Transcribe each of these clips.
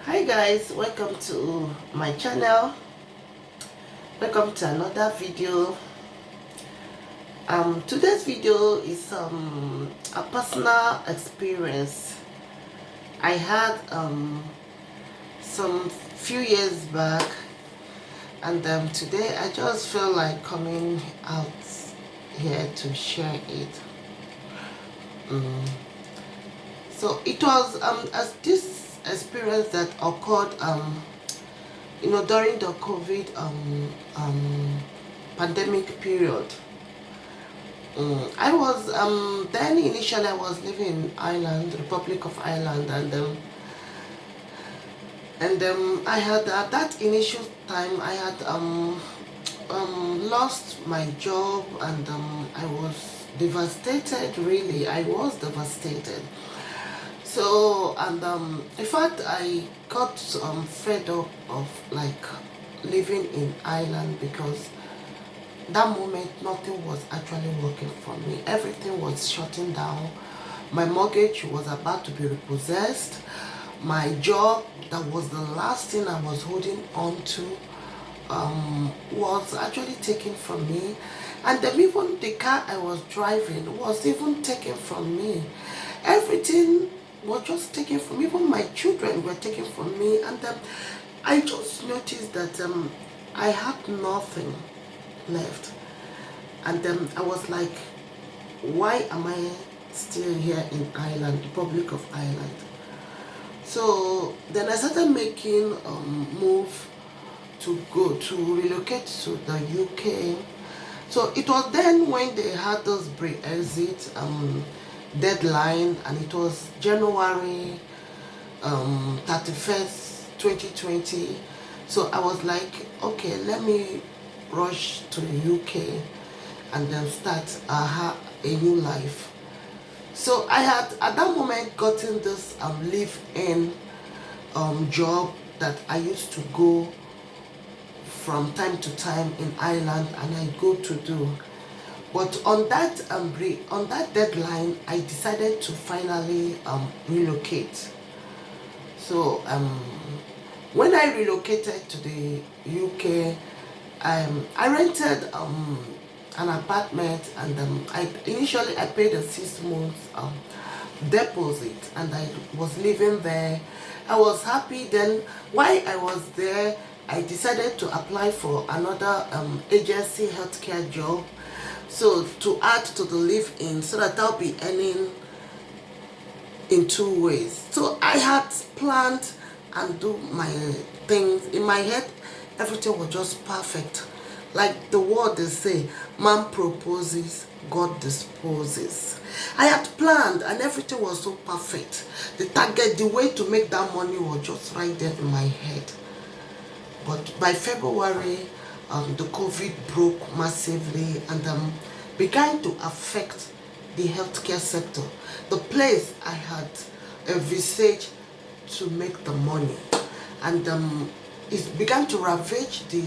Hi guys, welcome to my channel. Welcome to another video. Today's video is a personal experience I had some few years back, and today I just feel like coming out here to share it. So it was as this experience that occurred during the COVID pandemic period. I was then initially I was living in Ireland, Republic of Ireland, and I had at that initial time I had lost my job, and I was devastated. Really, I was devastated. So, and in fact, I got fed up of like living in Ireland, because that moment nothing was actually working for me. Everything was shutting down. My mortgage was about to be repossessed. My job, that was the last thing I was holding on to, was actually taken from me. And then even the car I was driving was even taken from me. Everything was just taken from me. Even my children were taken from me. And I just noticed that I had nothing left. And I was like, why am I still here in Ireland, Republic of Ireland? So then I started making move to relocate to the UK. So it was then when they had this Brexit deadline, and it was January 31st 2020. So I was like, okay, let me rush to the UK and then start a new life. So I had at that moment gotten this live-in job that I used to go from time to time in Ireland, and I go to do. But on that deadline, I decided to finally relocate. So when I relocated to the UK, I rented an apartment, and initially I paid a 6 months deposit, and I was living there. I was happy. Then while I was there, I decided to apply for another agency healthcare job, so to add to the live-in, so that I'll be earning in 2 ways. So I had planned and do my things in my head. Everything was just perfect. Like the word they say, man proposes, God disposes. I had planned, and everything was so perfect. The target, the way to make that money was just right there in my head. But by February, the COVID broke massively, and began to affect the healthcare sector, the place I had envisaged to make the money. And it began to ravage the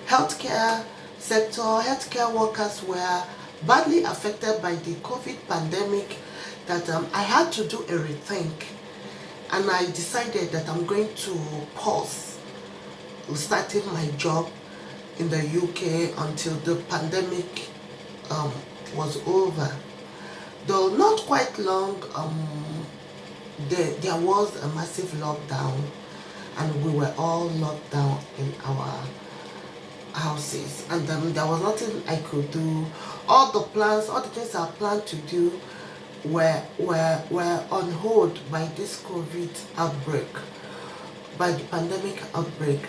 healthcare sector. Healthcare workers were badly affected by the COVID pandemic, that I had to do a rethink. And I decided that I'm going to pause starting my job in the UK until the pandemic was over. Though not quite long, there was a massive lockdown, and we were all locked down in our houses, and there was nothing I could do. All the plans, all the things I planned to do were on hold by this COVID outbreak, by the pandemic outbreak.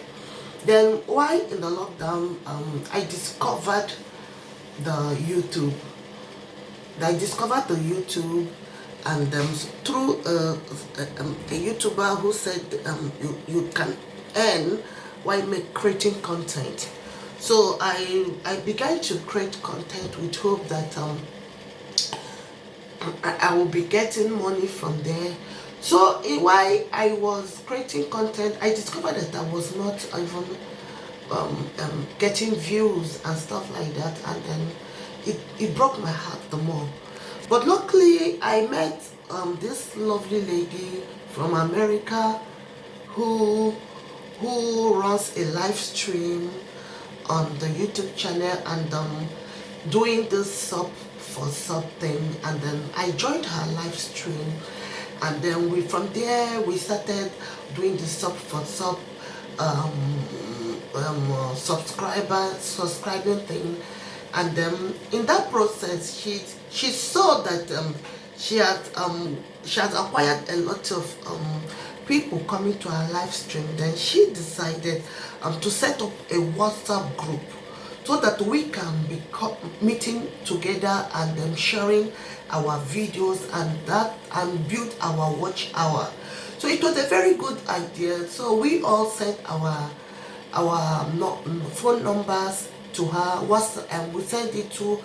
Then while in the lockdown, I discovered the YouTube. And through a YouTuber who said you can earn while creating content. So I began to create content with hope that I will be getting money from there. So while I was creating content, I discovered that I was not even getting views and stuff like that, and then it broke my heart the more. But luckily, I met this lovely lady from America who runs a live stream on the YouTube channel, and doing this sub for sub thing. And then I joined her live stream, and then from there we started doing the sub for sub subscribing thing. And then in that process she saw that she had acquired a lot of people coming to her live stream. Then she decided to set up a WhatsApp group so that we can be meeting together and sharing our videos and build our watch hour. So it was a very good idea. So we all sent our phone numbers to her WhatsApp, and we sent it to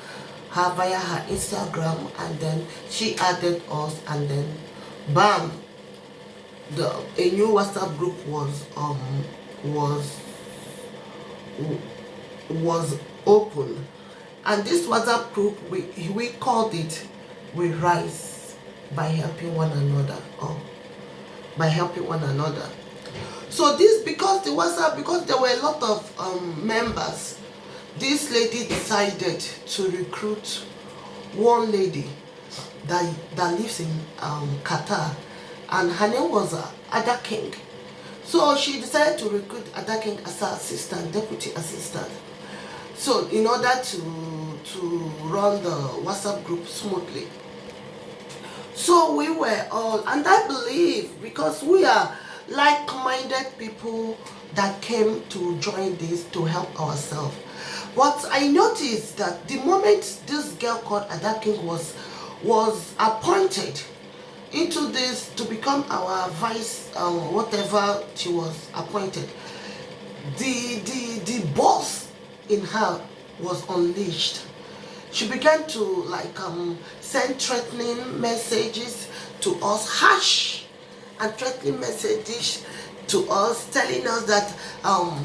her via her Instagram, and then she added us, and then bam, a new WhatsApp group was open. And this WhatsApp group, we called it "We Rise by Helping One Another," or by helping one another. So this, because there were a lot of members, this lady decided to recruit one lady that lives in Qatar, and her name was Ada King. So she decided to recruit Ada King as her assistant, deputy assistant. So in order to run the WhatsApp group smoothly. So we were all, and I believe because we are like-minded people that came to join this to help ourselves. But I noticed that the moment this girl called Ada King was appointed into this to become our vice, whatever she was appointed, the boss in her was unleashed. She began to send threatening messages to us, harsh and threatening messages to us, telling us that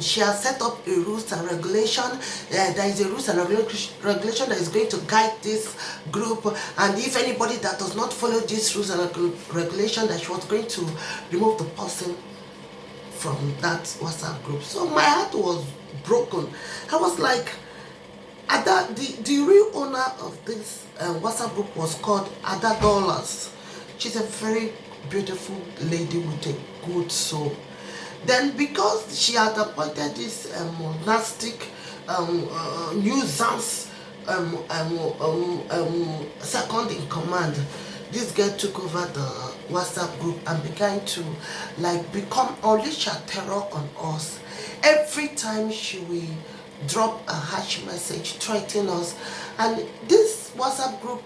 she has set up a rules and regulation. There is a rules and regulation that is going to guide this group, and if anybody that does not follow these rules and regulation, that she was going to remove the person from that WhatsApp group. So my heart was broken. I was like, Ada, the real owner of this WhatsApp group was called Ada Dollars. She's a very beautiful lady with a good soul. Then because she had appointed this monastic nuisance second in command, this girl took over the WhatsApp group and began to unleash her terror on us. Every time she will drop a harsh message threatening us. And this WhatsApp group,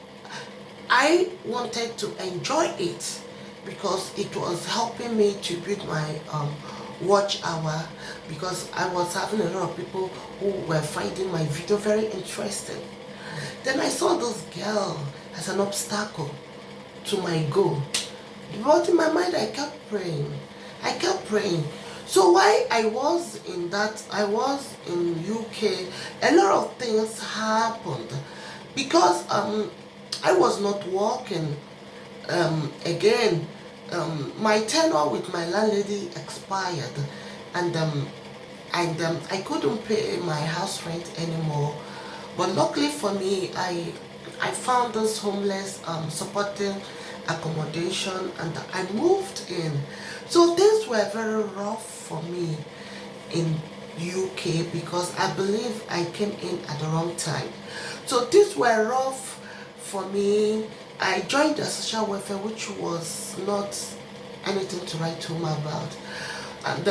I wanted to enjoy it because it was helping me to build my watch hour, because I was having a lot of people who were finding my video very interesting. Then I saw this girl as an obstacle to my goal. But in my mind, I kept praying. So while I was in UK, a lot of things happened because I was not working. Again, my tenure with my landlady expired, and I couldn't pay my house rent anymore. But luckily for me, I found this homeless supporting accommodation, and I moved in. So things were very rough for me in UK because I believe I came in at the wrong time. So things were rough for me. I joined the social welfare, which was not anything to write home about. And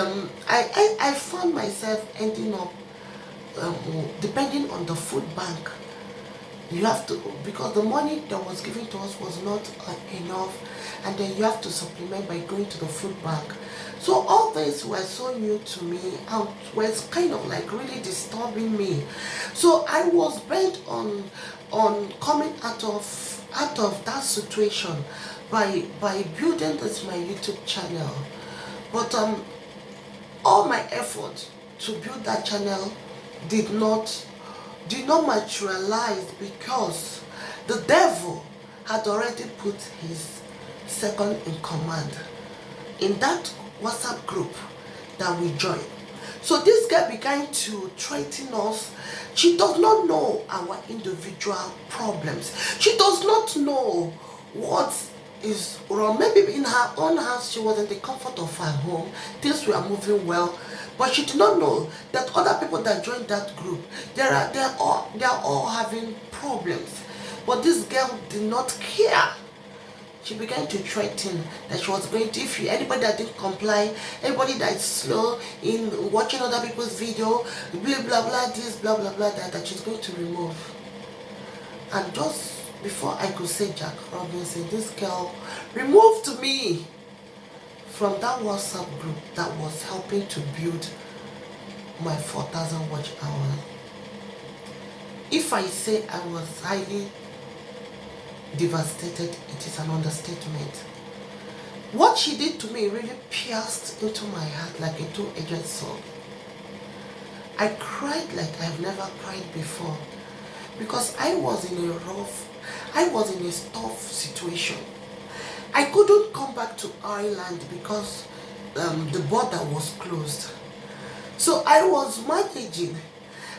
I found myself ending up depending on the food bank. You have to, because the money that was given to us was not enough, and then you have to supplement by going to the food bank. So all these were so new to me and was kind of really disturbing me. So I was bent on coming out of that situation by building this my YouTube channel. But all my effort to build that channel did not materialize because the devil had already put his second in command. In that WhatsApp group that we joined. So this girl began to threaten us. She does not know our individual problems. She does not know what is wrong. Maybe in her own house, she was in the comfort of her home. Things were moving well. But she did not know that other people that joined that group, they are all having problems. But this girl did not care. She began to threaten that she was going to, if anybody that didn't comply, anybody that is slow in watching other people's video, blah blah blah, this blah blah blah, that she's going to remove. And just before I could say Jack Robinson, this girl removed me from that WhatsApp group that was helping to build my 4,000 watch hours. If I say I was highly devastated, it is an understatement. What she did to me really pierced into my heart like a two-edged sword. I cried like I've never cried before, because I was in a tough situation. I couldn't come back to Ireland because the border was closed. So I was managing.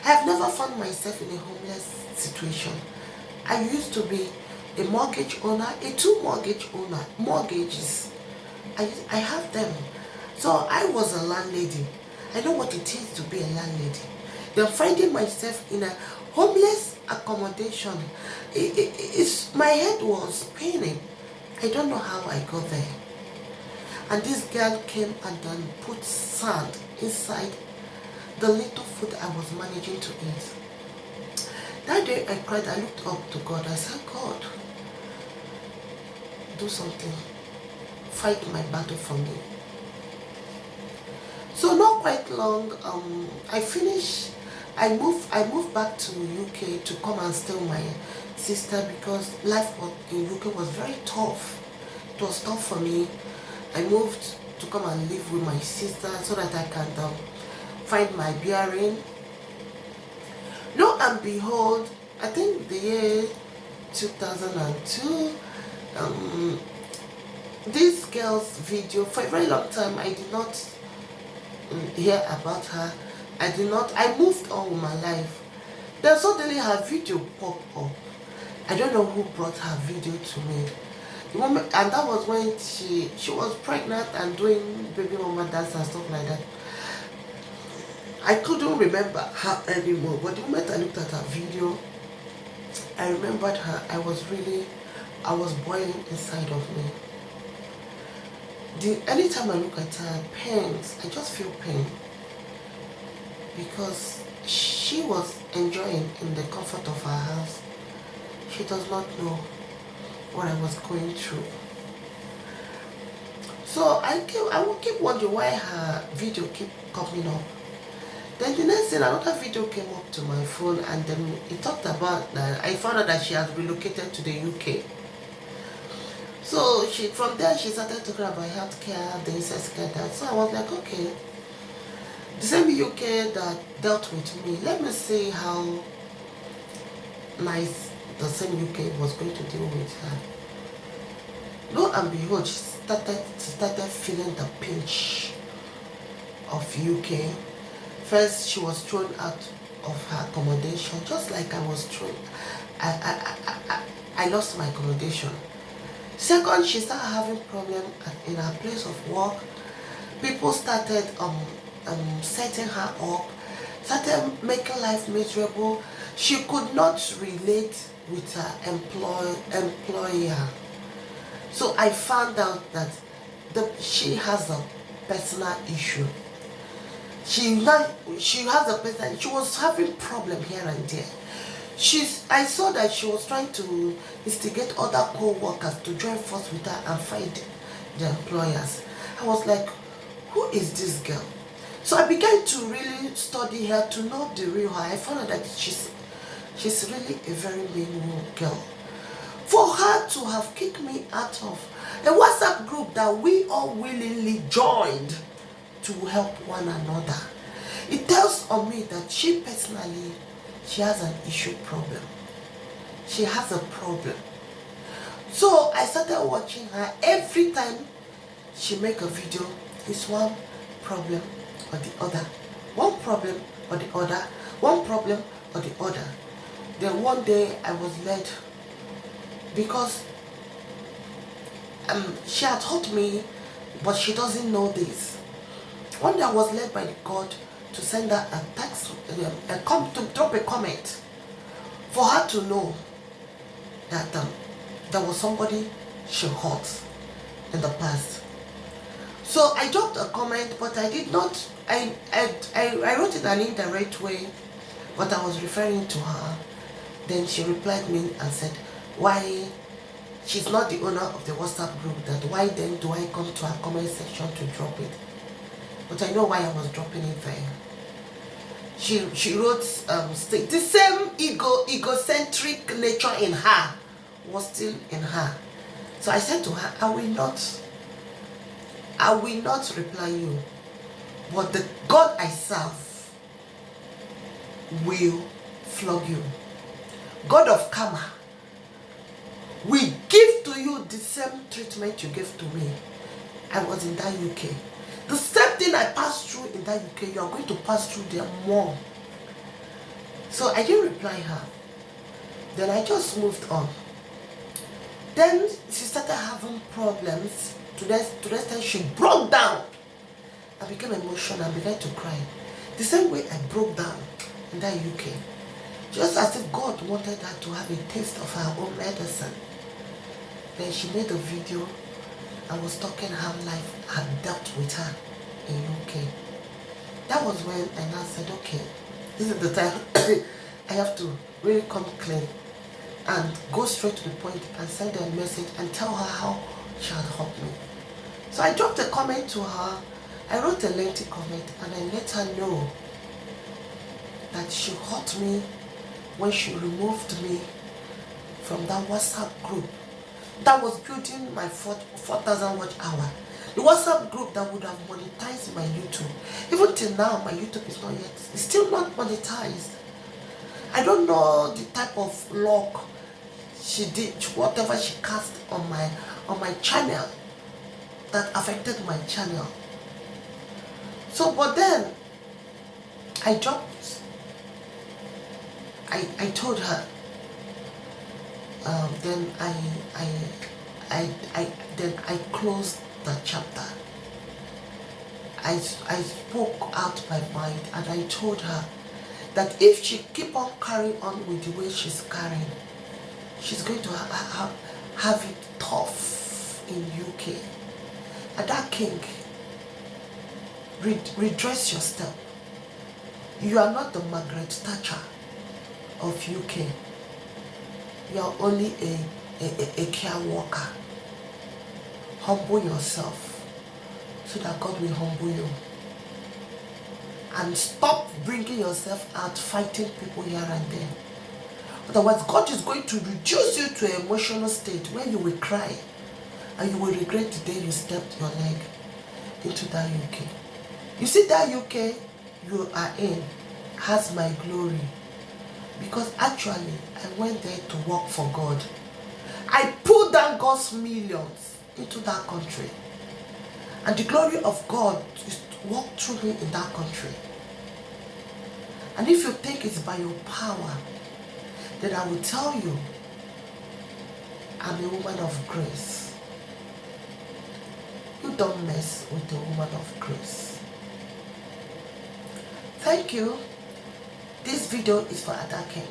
I have never found myself in a homeless situation. I used to be a mortgage owner, a two mortgage owner, mortgages. I have them. So I was a landlady. I know what it is to be a landlady. Then finding myself in a homeless accommodation, my head was paining. I don't know how I got there. And this girl came and then put sand inside the little food I was managing to eat. That day I cried. I looked up to God. I said, God, do something. Fight my battle for me. So not quite long, I moved back to UK to come and stay with my sister, because life in UK was very tough. It was tough for me. I moved to come and live with my sister so that I can find my bearing. Lo and behold, I think the year 2002, this girl's video, for a very long time I did not hear about her. I moved on with my life. Then suddenly her video popped up. I don't know who brought her video to me. And that was when she was pregnant and doing baby mama dance and stuff like that. I couldn't remember her anymore, but the moment I looked at her video, I remembered her. I was boiling inside of me. Anytime I look at her, pains, I just feel pain. Because she was enjoying in the comfort of her house. She does not know what I was going through. So I will keep wondering why her video keep coming up. Then the next thing, another video came up to my phone, and then it talked about that I found out that she has relocated to the UK. So from there she started talking about healthcare, the incest care, that. So I was like, okay, the same UK that dealt with me, let me see how nice the same UK was going to deal with her. Lo and behold, she started feeling the pinch of UK. First, she was thrown out of her accommodation, just like I was thrown. I lost my accommodation. Second, she started having problems in her place of work. People started setting her up, started making life miserable. She could not relate with her employer. So I found out that she has a personal issue. She was having problem here and there. I saw that she was trying to instigate other co-workers to join force with her and fight the employers. I was like, who is this girl? So I began to really study her to know the real her. I found out that she's really a very mean girl. For her to have kicked me out of a WhatsApp group that we all willingly joined to help one another, it tells on me that she personally, she has an issue problem. She has a problem. So I started watching her. Every time she make a video, It's one problem or the other. One problem or the other. One problem or the other. Then one day I was led, because she had taught me, but she doesn't know this. One day I was led by God to send her a text, to drop a comment, for her to know that there was somebody she hurt in the past. So I dropped a comment, but I did not, I wrote it in an indirect way, but I was referring to her. Then she replied me and said, why she's not the owner of the WhatsApp group, that why then do I come to her comment section to drop it? But I know why I was dropping it there. She wrote, the same egocentric nature in her was still in her. So I said to her, I will not reply you, but the God I serve will flog you. God of karma will give to you the same treatment you gave to me. I was in that UK. The same thing I passed through in that UK, you are going to pass through there more. So I didn't reply her. Then I just moved on. Then she started having problems. To that time she broke down. I became emotional and began to cry. The same way I broke down in that UK. Just as if God wanted her to have a taste of her own medicine. Then she made a video. I was talking how life had dealt with her in UK. That was when I now said, okay, this is the time I have to really come clean and go straight to the point and send her a message and tell her how she had hurt me. So I dropped a comment to her. I wrote a lengthy comment and I let her know that she hurt me when she removed me from that WhatsApp group that was building my 4,000 watch hour. The WhatsApp group that would have monetized my YouTube. Even till now, my YouTube is not yet, it's still not monetized. I don't know the type of luck she did, whatever she cast on my channel that affected my channel. So, but then I dropped. I told her. Then I closed the chapter. I spoke out my mind and I told her that if she keep on carrying on with the way she's carrying, she's going to have it tough in UK. And that king, redress your step. You are not the Margaret Thatcher of UK. You are only a care worker. Humble yourself so that God will humble you. And stop bringing yourself out fighting people here and there. Otherwise, God is going to reduce you to an emotional state where you will cry and you will regret the day you stepped your leg into that UK. You see, that UK you are in has my glory. Because actually, I went there to work for God. I pulled down God's millions into that country. And the glory of God is to walk through me in that country. And if you think it's by your power, then I will tell you, I'm a woman of grace. You don't mess with a woman of grace. Thank you. This video is for other kings.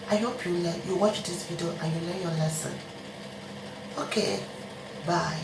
I hope you watch this video and you learn your lesson. Okay, bye.